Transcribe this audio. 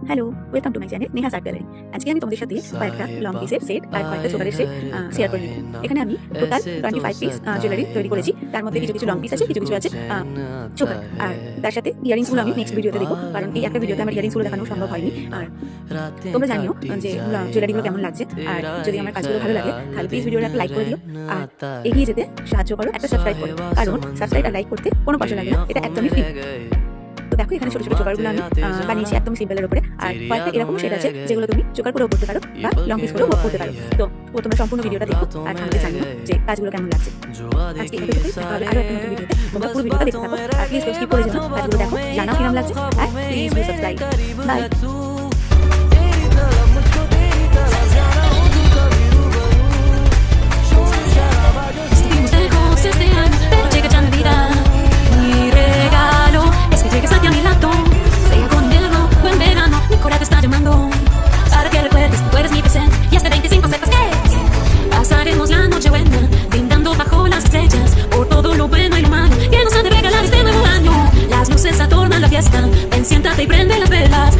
Hello, welcome to my channel Neha's art gallery. আজকে আমি তোমাদের সাথে কয়েকটা লং পিসের সেট আর কয়েকটা চোকারের সেট শেয়ার করে নিব। এখানে আমি টোটাল 25 পিস জুয়েলারি তৈরি করেছি। তার মধ্যে কিছু কিছু লং পিস আছে, কিছু কিছু আছে চোকার। আর তার সাথে ইয়ারিংসগুলো আমি নেক্সট ভিডিওতে দেখো, কারণ এই একটা ভিডিওতে আমার ইয়ারিংসগুলো দেখানো সম্ভব হয়নি। আর তোমরা জানিও যে জুয়েলারিগুলো কেমন লাগছে, আর যদি আমার কাজগুলো ভালো লাগে তাহলে প্লিজ ভিডিওটা একটা লাইক করে দিও আর এগিয়ে যেতে সাহায্য করো, একটা সাবস্ক্রাইব করো, কারণ সাবস্ক্রাইব আর লাইক করতে কোনো পয়সা লাগে না, এটা একদমই ফ্রি। তো দেখো এখানে ছোট ছোট চোকারগুলো আমি বানিয়েছি একদম সিম্পলের উপরে, আর কয়েকটা এরকম সেট আছে যেগুলো তুমি চোকার করেও করতে পারো বা লং পিস করেও করতে পারো। তো তোমরা সম্পূর্ণ ভিডিওটা দেখো আর আমাকে জানিও যে কাজগুলো কেমন লাগছে। আজকে তাহলে আরো একটা নতুন ভিডিওতে তোমরা পুরো ভিডিওটা দেখতে থাকো আর প্লিজ স্কিপ করে যেও না, কাজগুলো দেখো, জানাও কিরকম লাগছে আর please do subscribe. Bye. Ven, siéntate y prende las velas.